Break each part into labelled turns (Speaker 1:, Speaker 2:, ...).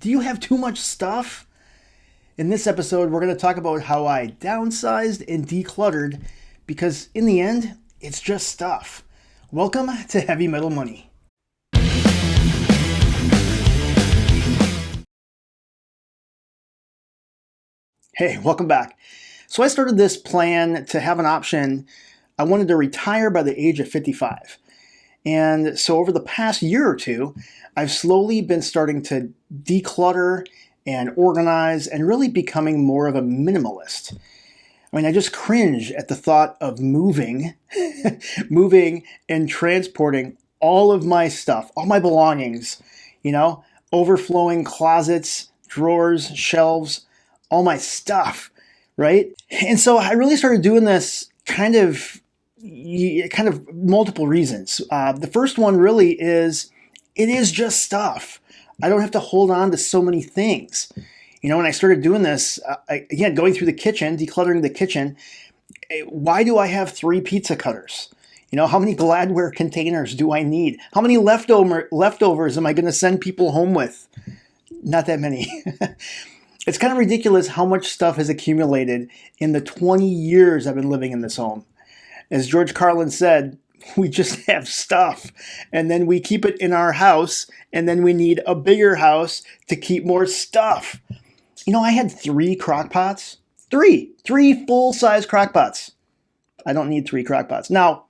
Speaker 1: Do you have too much stuff? In this episode, we're going to talk about how I downsized and decluttered because in the end, it's just stuff. Welcome to Heavy Metal Money. Hey, welcome back. So I started this plan to have an option. I wanted to retire by the age of 55. And so over the past year or two, I've slowly been starting to declutter and organize and really becoming more of a minimalist. I mean, I just cringe at the thought of moving and transporting all of my stuff, all my belongings, overflowing closets, drawers, shelves, all my stuff, right? And so I really started doing this kind of multiple reasons. The first one really is, it is just stuff. I don't have to hold on to so many things. When I started doing this, again, going through the kitchen, decluttering the kitchen, why do I have 3 pizza cutters? How many Gladware containers do I need? How many leftovers am I going to send people home with? Not that many. It's kind of ridiculous how much stuff has accumulated in the 20 years I've been living in this home. As George Carlin said, we just have stuff, and then we keep it in our house, and then we need a bigger house to keep more stuff. I had 3 crock pots. Three full-size crock pots. I don't need 3 crock pots. Now,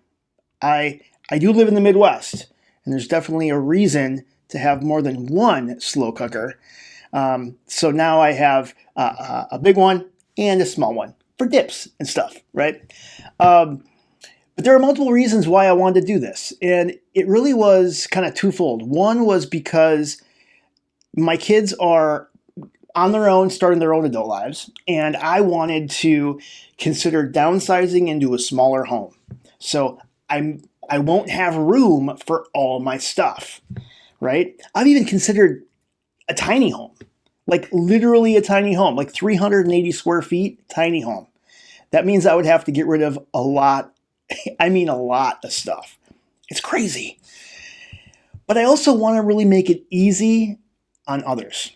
Speaker 1: I do live in the Midwest, and there's definitely a reason to have more than one slow cooker. So now I have a big one and a small one for dips and stuff, right? But there are multiple reasons why I wanted to do this. And it really was kind of twofold. One was because my kids are on their own, starting their own adult lives. And I wanted to consider downsizing into a smaller home. So I won't have room for all my stuff, right? I've even considered a tiny home, like literally a tiny home, like 380 square feet, tiny home. That means I would have to get rid of a lot of stuff. It's crazy. But I also want to really make it easy on others,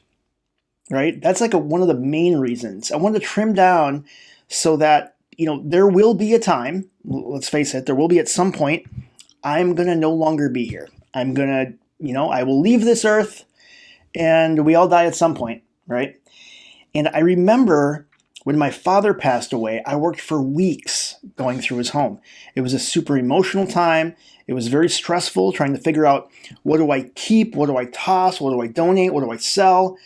Speaker 1: right? That's like one of the main reasons. I want to trim down so that, there will be a time, let's face it, there will be at some point, I'm going to no longer be here. I'm going to, I will leave this earth and we all die at some point, right? And I remember when my father passed away, I worked for weeks going through his home. It was a super emotional time. It was very stressful trying to figure out, what do I keep? What do I toss? What do I donate? What do I sell?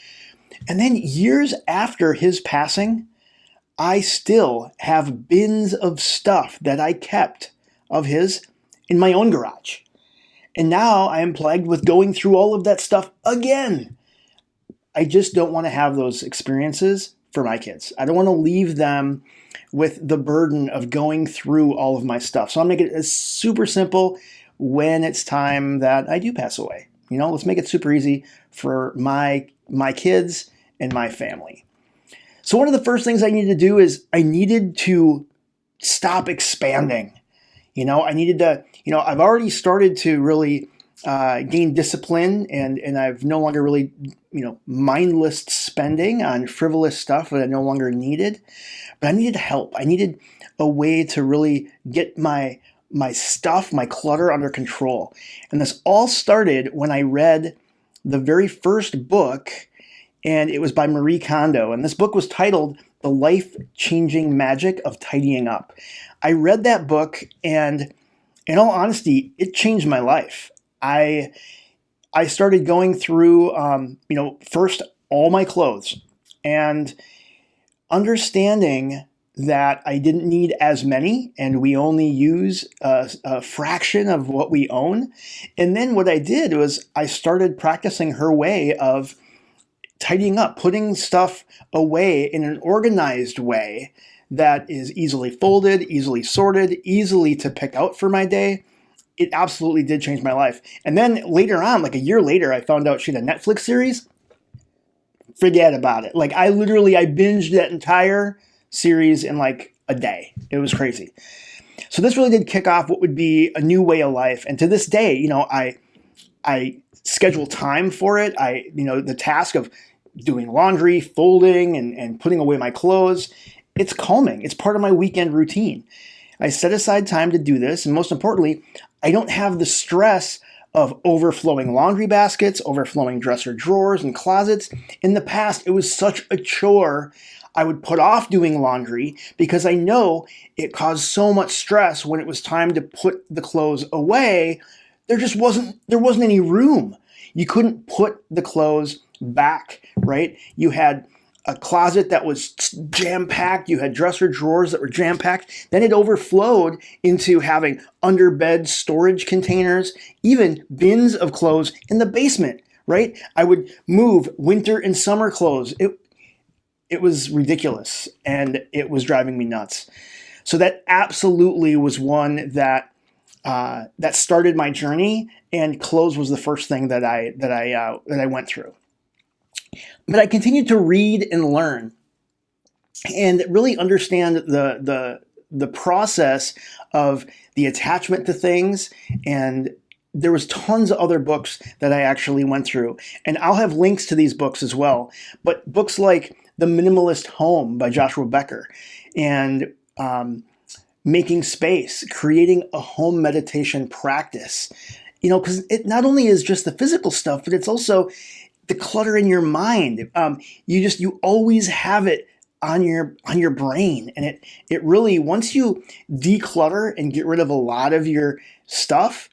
Speaker 1: And then years after his passing, I still have bins of stuff that I kept of his in my own garage. And now I am plagued with going through all of that stuff again. I just don't want to have those experiences for my kids. I don't want to leave them with the burden of going through all of my stuff. So I'll make it super simple when it's time that I do pass away. Let's make it super easy for my kids and my family. So one of the first things I needed to do is I needed to stop expanding. I needed to, I've already started to really gain discipline, and I've no longer really, mindless spending on frivolous stuff that I no longer needed. But I needed help. I needed a way to really get my stuff, my clutter under control. And this all started when I read the very first book, and it was by Marie Kondo. And this book was titled The Life-Changing Magic of Tidying Up. I read that book, and in all honesty, it changed my life. I started going through, first all my clothes and understanding that I didn't need as many and we only use a fraction of what we own. And then what I did was I started practicing her way of tidying up, putting stuff away in an organized way that is easily folded, easily sorted, easily to pick out for my day. It absolutely did change my life. And then later on, like a year later, I found out she had a Netflix series. Forget about it. Like I binged that entire series in like a day. It was crazy. So this really did kick off what would be a new way of life. And to this day, I schedule time for it. The task of doing laundry, folding, and putting away my clothes. It's calming. It's part of my weekend routine. I set aside time to do this, and most importantly, I don't have the stress of overflowing laundry baskets, overflowing dresser drawers and closets. In the past, it was such a chore. I would put off doing laundry because I know it caused so much stress when it was time to put the clothes away. There wasn't any room. You couldn't put the clothes back, right? You had a closet that was jam-packed. You had dresser drawers that were jam-packed. Then it overflowed into having under-bed storage containers, even bins of clothes in the basement, right? I would move winter and summer clothes. It was ridiculous, and it was driving me nuts. So that absolutely was one that started my journey, and clothes was the first thing that I went through. But I continued to read and learn and really understand the process of the attachment to things. And there was tons of other books that I actually went through. And I'll have links to these books as well. But books like The Minimalist Home by Joshua Becker and Making Space, creating a home meditation practice. Because it not only is just the physical stuff, but it's also the clutter in your mind. You always have it on your brain, and it really, once you declutter and get rid of a lot of your stuff,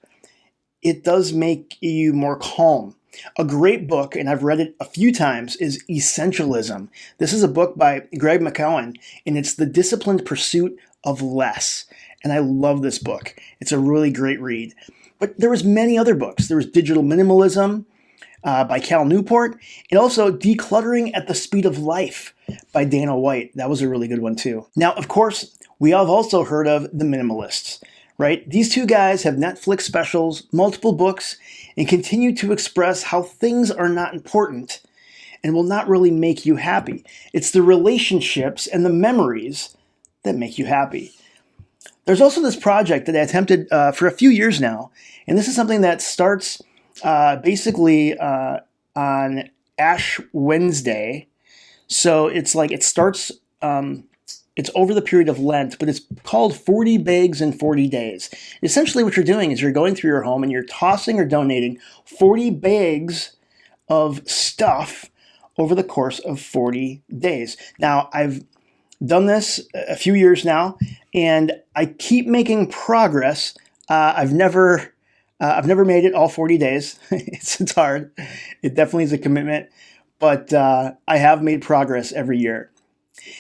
Speaker 1: it does make you more calm. A great book, and I've read it a few times, is Essentialism. This is a book by Greg McKeown, and it's the disciplined pursuit of less. And I love this book. It's a really great read. But there was many other books. There was Digital Minimalism by Cal Newport, and also Decluttering at the Speed of Life by Dana White. That was a really good one too. Now, of course, we have also heard of the Minimalists, right? These two guys have Netflix specials, multiple books, and continue to express how things are not important and will not really make you happy. It's the relationships and the memories that make you happy. There's also this project that I attempted for a few years now, and this is something that starts basically on Ash Wednesday. So it's like it starts, it's over the period of Lent, but it's called 40 Bags in 40 Days. Essentially what you're doing is you're going through your home and you're tossing or donating 40 bags of stuff over the course of 40 days. Now, I've done this a few years now, and I keep making progress. I've never made it all 40 days. It's hard. It definitely is a commitment, but I have made progress every year.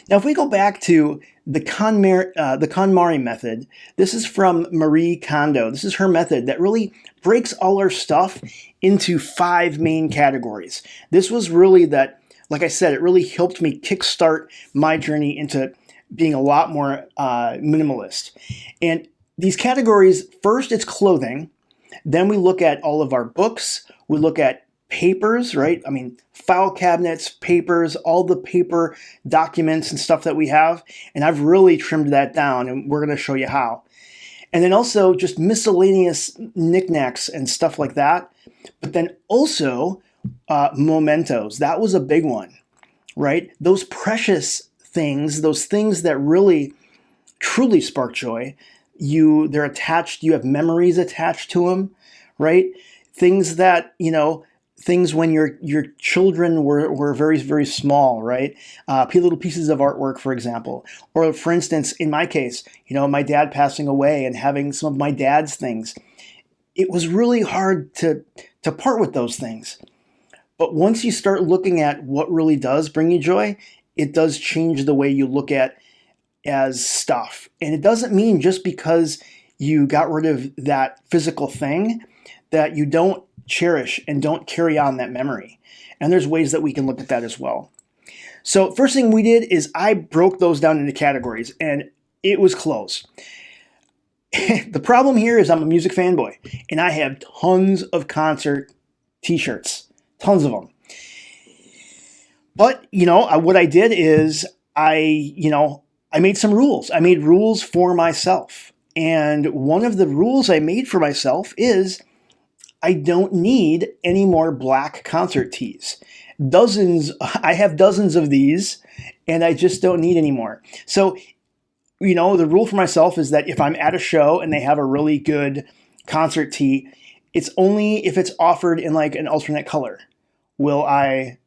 Speaker 1: Now, if we go back to the KonMari method, this is from Marie Kondo. This is her method that really breaks all our stuff into 5 main categories. This was really that, like I said, it really helped me kickstart my journey into being a lot more minimalist. And these categories, first it's clothing. Then we look at all of our books. We look at papers, right? I mean, file cabinets, papers, all the paper documents and stuff that we have. And I've really trimmed that down, and we're going to show you how. And then also just miscellaneous knickknacks and stuff like that. But then also mementos. That was a big one, right? Those precious things, those things that really, truly spark joy. They're attached, you have memories attached to them, right? Things that, things when your children were very, very small, right? Little pieces of artwork, for example. Or for instance, in my case, my dad passing away and having some of my dad's things. It was really hard to part with those things. But once you start looking at what really does bring you joy, it does change the way you look at as stuff. And it doesn't mean just because you got rid of that physical thing that you don't cherish and don't carry on that memory. And there's ways that we can look at that as well. So first thing we did is I broke those down into categories, and it was clothes. The problem here is I'm a music fanboy, and I have tons of concert t-shirts, tons of them. But, what I did is I made some rules. I made rules for myself. And one of the rules I made for myself is I don't need any more black concert tees. I have dozens of these, and I just don't need any more. So, the rule for myself is that if I'm at a show and they have a really good concert tee, it's only if it's offered in like an alternate color will I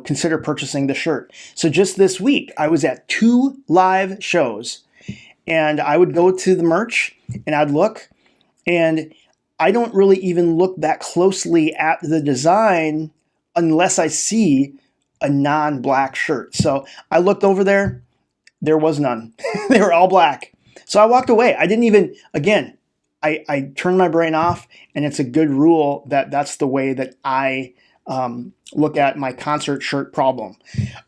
Speaker 1: consider purchasing the shirt. So just this week, I was at 2 live shows, and I would go to the merch and I'd look, and I don't really even look that closely at the design unless I see a non-black shirt. So I looked over there. There was none. They were all black. So I walked away. I didn't even, again, I turned my brain off, and it's a good rule that that's the way that I look at my concert shirt problem.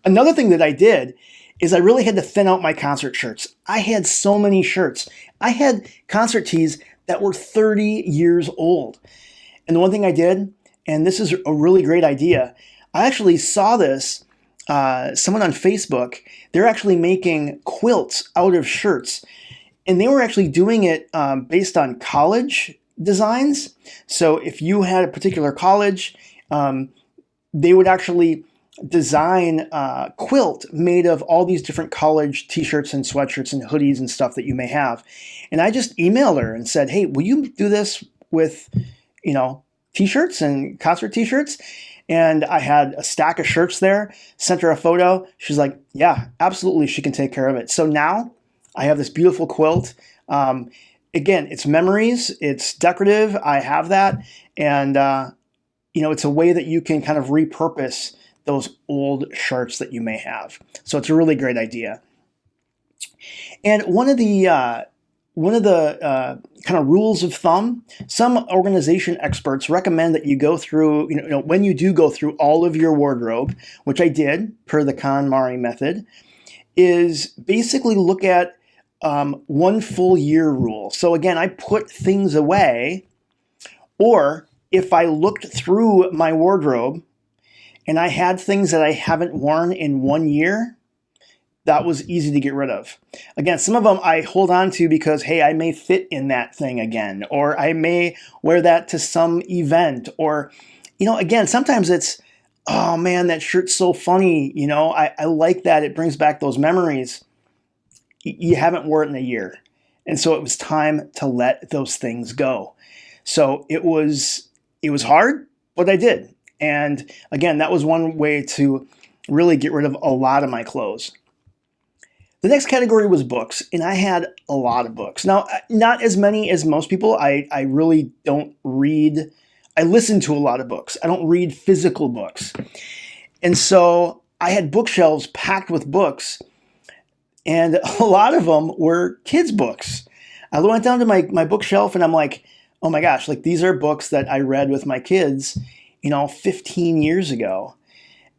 Speaker 1: Another thing that I did is I really had to thin out my concert shirts. I had so many shirts. I had concert tees that were 30 years old. And the one thing I did, and this is a really great idea, I actually saw this, someone on Facebook, they're actually making quilts out of shirts. And they were actually doing it based on college designs. So if you had a particular college, they would actually design a quilt made of all these different college t-shirts and sweatshirts and hoodies and stuff that you may have. And I just emailed her and said, hey, will you do this with, t-shirts and concert t-shirts? And I had a stack of shirts there, sent her a photo. She's like, yeah, absolutely, she can take care of it. So now I have this beautiful quilt. Again, it's memories, it's decorative, I have that. And, it's a way that you can kind of repurpose those old shirts that you may have. So it's a really great idea. And one of the kind of rules of thumb, some organization experts recommend that you go through, when you do go through all of your wardrobe, which I did per the KonMari method, is basically look at 1 full year rule. So again, I put things away, or if I looked through my wardrobe and I had things that I haven't worn in 1 year, that was easy to get rid of. Again, some of them I hold on to because, hey, I may fit in that thing again, or I may wear that to some event, or, again, sometimes it's, oh man, that shirt's so funny. I like that. It brings back those memories. You haven't worn it in a year. And so it was time to let those things go. So it was hard, but I did. And again, that was one way to really get rid of a lot of my clothes. The next category was books, and I had a lot of books. Now, not as many as most people. I really don't read. I listen to a lot of books. I don't read physical books. And so I had bookshelves packed with books, and a lot of them were kids' books. I went down to my bookshelf, and I'm like, oh my gosh, like these are books that I read with my kids, 15 years ago.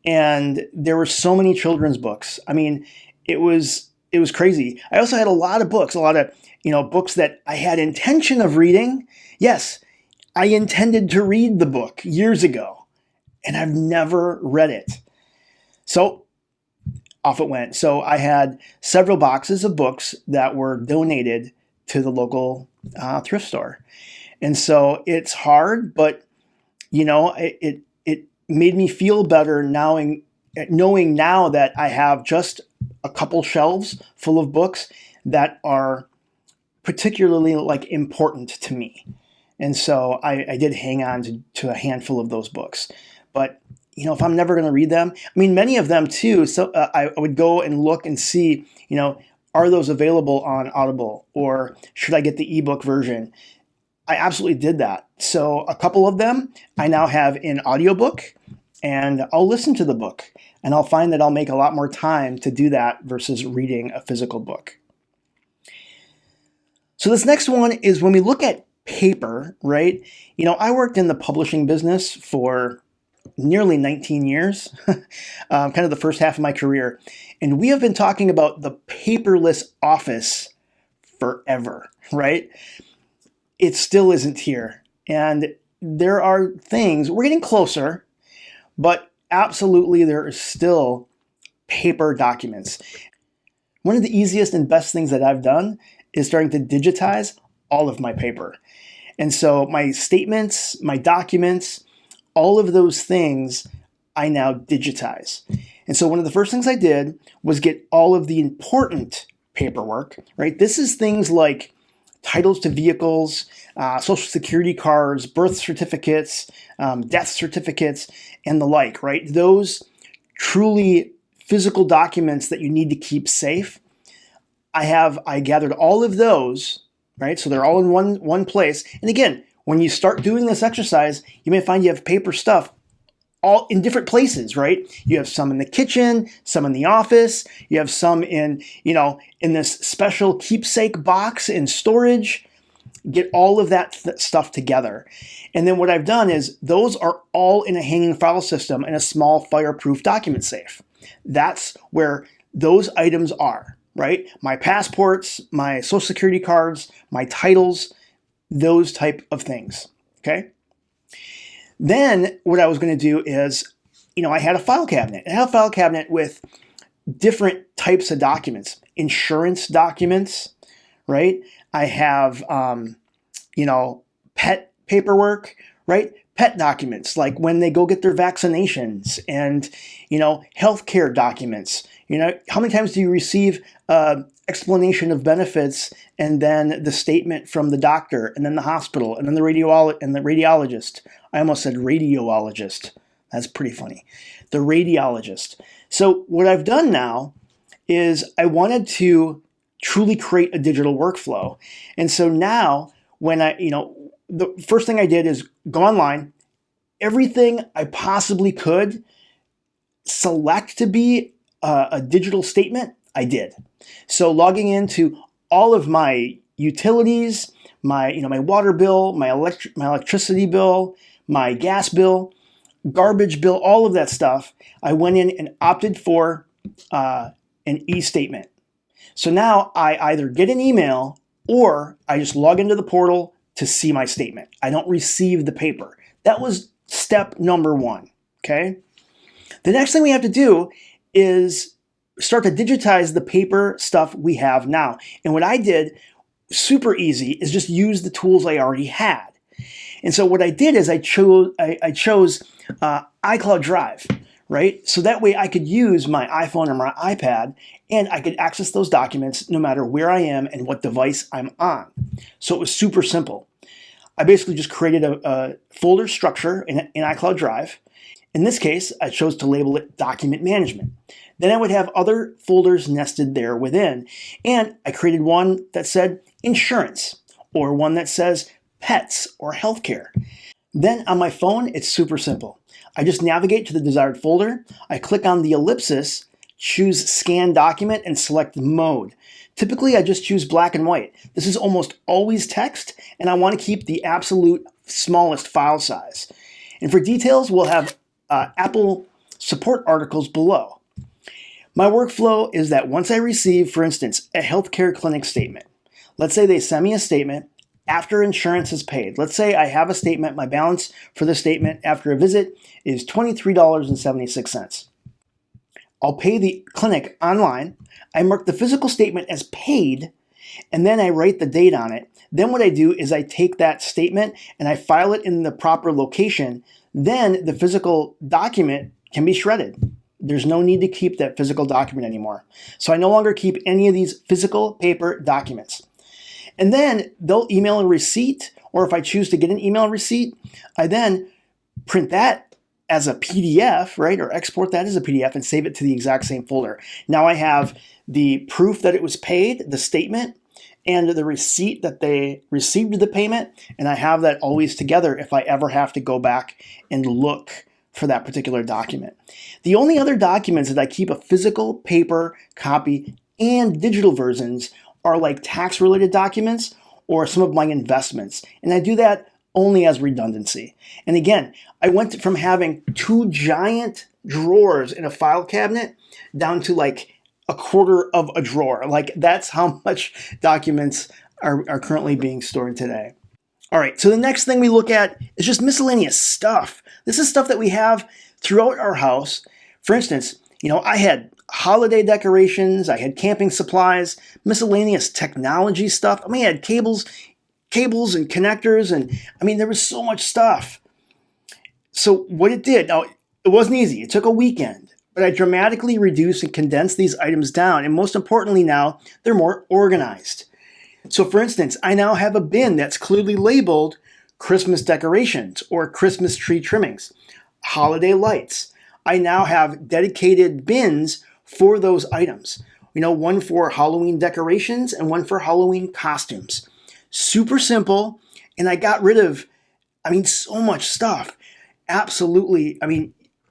Speaker 1: And there were so many children's books. I mean, it was crazy. I also had a lot of books, books that I had intention of reading. Yes, I intended to read the book years ago, and I've never read it. So off it went. So I had several boxes of books that were donated to the local thrift store. And so it's hard, but it made me feel better knowing now that I have just a couple shelves full of books that are particularly important to me. And so I did hang on to a handful of those books. But if I'm never going to read them, many of them too. So I would go and look and see, are those available on Audible, or should I get the ebook version? I absolutely did that. So a couple of them I now have in audiobook, and I'll listen to the book, and I'll find that I'll make a lot more time to do that versus reading a physical book. So this next one is when we look at paper, right? I worked in the publishing business for nearly 19 years, kind of the first half of my career. And we have been talking about the paperless office forever, right? It still isn't here. And there are things, we're getting closer, but absolutely there is still paper documents. One of the easiest and best things that I've done is starting to digitize all of my paper. And so my statements, my documents, all of those things I now digitize. And so one of the first things I did was get all of the important paperwork, right? This is things like titles to vehicles, social security cards, birth certificates, death certificates, and the like, right? Those truly physical documents that you need to keep safe. I gathered all of those, right? So they're all in one place. And again, when you start doing this exercise, you may find you have paper stuff all in different places, right? You have some in the kitchen, some in the office, you have some in this special keepsake box in storage. Get all of that stuff together. And then what I've done is those are all in a hanging file system in a small fireproof document safe. That's where those items are, right? My passports, my social security cards, my titles, those type of things, okay? Then what I was going to do is, I had a file cabinet. I had a file cabinet with different types of documents, insurance documents, right? I have, pet paperwork, right? Pet documents, like when they go get their vaccinations, and, healthcare documents. How many times do you receive explanation of benefits and then the statement from the doctor and then the hospital and then the radiologist? I almost said radiologist. That's pretty funny. The radiologist. So what I've done now is I wanted to truly create a digital workflow. And so now when the first thing I did is go online, everything I possibly could select to be a digital statement, I did. So logging into all of my utilities, my water bill, my electricity bill, my gas bill, garbage bill, all of that stuff, I went in and opted for an e-statement. So now I either get an email or I just log into the portal to see my statement. I don't receive the paper. That was step number one, okay? The next thing we have to do is start to digitize the paper stuff we have now. And what I did, super easy, is just use the tools I already had. And so what I did is I chose iCloud Drive, right? So that way I could use my iPhone or my iPad and I could access those documents no matter where I am and what device I'm on. So it was super simple. I basically just created a folder structure in iCloud Drive. In this case, I chose to label it Document Management. Then I would have other folders nested there within. And I created one that said Insurance, or one that says Pets or Healthcare. Then on my phone, it's super simple. I just navigate to the desired folder. I click on the ellipsis, choose Scan Document, and select Mode. Typically, I just choose black and white. This is almost always text, and I want to keep the absolute smallest file size. And for details, we'll have Apple support articles below. My workflow is that once I receive, for instance, a healthcare clinic statement, let's say they send me a statement after insurance is paid. Let's say I have a statement, my balance for the statement after a visit is $23.76. I'll pay the clinic online. I mark the physical statement as paid, and then I write the date on it. Then what I do is I take that statement and I file it in the proper location. Then the physical document can be shredded. There's no need to keep that physical document anymore. So I no longer keep any of these physical paper documents. And then they'll email a receipt, or if I choose to get an email receipt, I then print that as a PDF, right? Or export that as a PDF and save it to the exact same folder. Now I have the proof that it was paid, the statement, and the receipt that they received the payment, and I have that always together if I ever have to go back and look for that particular document. The only other documents that I keep a physical paper copy and digital versions are like tax-related documents or some of my investments, and I do that only as redundancy. And again, I went from having 2 giant drawers in a file cabinet down to like a quarter of a drawer. Like that's how much documents are currently being stored today. All right, so the next thing we look at is just miscellaneous stuff. This is stuff that we have throughout our house. For instance, I had holiday decorations, I had camping supplies, miscellaneous technology stuff. I had cables and connectors, and there was so much stuff. So what it did, now it wasn't easy. It took a weekend, but I dramatically reduced and condensed these items down. And most importantly now, they're more organized. So for instance, I now have a bin that's clearly labeled Christmas decorations or Christmas tree trimmings, holiday lights. I now have dedicated bins for those items. One for Halloween decorations and one for Halloween costumes. Super simple. And I got rid of, so much stuff. Absolutely.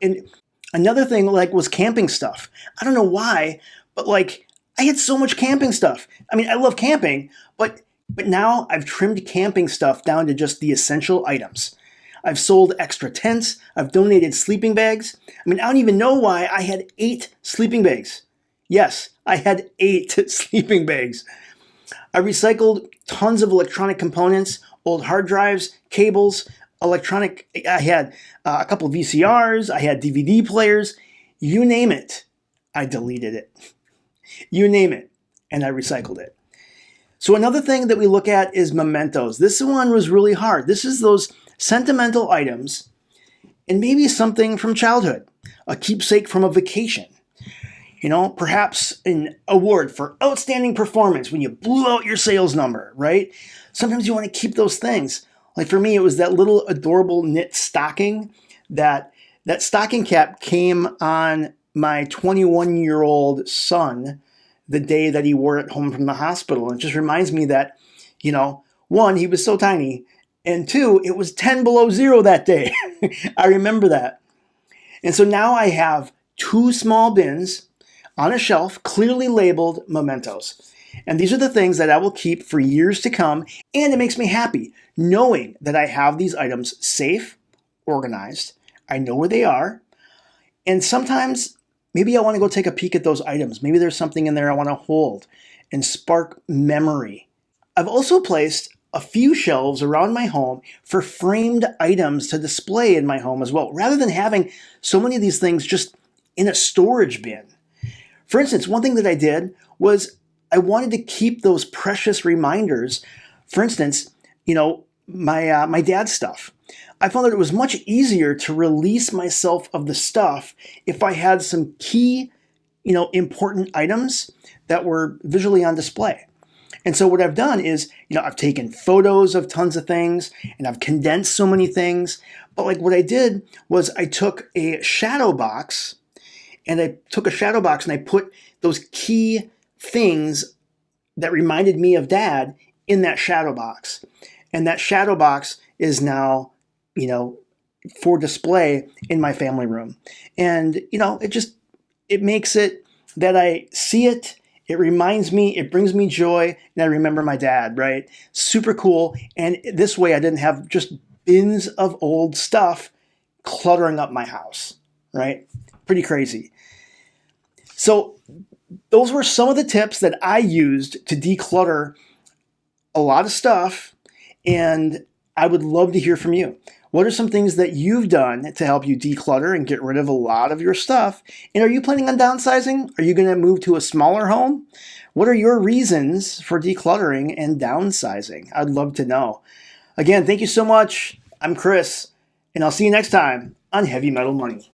Speaker 1: And another thing was camping stuff. I don't know why, but I had so much camping stuff. I love camping, but now I've trimmed camping stuff down to just the essential items. I've sold extra tents. I've donated sleeping bags. I don't even know why I had 8 sleeping bags. Yes, I had 8 sleeping bags. I recycled tons of electronic components, old hard drives, cables, I had a couple of VCRs, I had DVD players, you name it, I deleted it. You name it, and I recycled it. So another thing that we look at is mementos. This one was really hard. This is those sentimental items and maybe something from childhood, a keepsake from a vacation. Perhaps an award for outstanding performance when you blew out your sales number, right? Sometimes you want to keep those things. For me, it was that little adorable knit stocking that stocking cap came on my 21-year-old son the day that he wore it home from the hospital. And it just reminds me that, one, he was so tiny, and 2, it was 10 below zero that day. I remember that. And so now I have 2 small bins on a shelf, clearly labeled mementos. And these are the things that I will keep for years to come. And it makes me happy knowing that I have these items safe, organized. I know where they are. And sometimes maybe I want to go take a peek at those items. Maybe there's something in there I want to hold and spark memory. I've also placed a few shelves around my home for framed items to display in my home as well, rather than having so many of these things just in a storage bin. For instance, one thing that I did was I wanted to keep those precious reminders. For instance, my dad's stuff. I found that it was much easier to release myself of the stuff if I had some key, important items that were visually on display. And so what I've done is, I've taken photos of tons of things and I've condensed so many things. But what I did was I took a shadow box and I put those key things that reminded me of Dad in that shadow box. And that shadow box is now, for display in my family room. And, it makes it that I see it, it reminds me, it brings me joy, and I remember my dad, right? Super cool. And this way I didn't have just bins of old stuff cluttering up my house, right? Pretty crazy. So those were some of the tips that I used to declutter a lot of stuff, and I would love to hear from you. What are some things that you've done to help you declutter and get rid of a lot of your stuff? And are you planning on downsizing? Are you going to move to a smaller home? What are your reasons for decluttering and downsizing? I'd love to know. Again, thank you so much. I'm Chris, and I'll see you next time on Heavy Metal Money.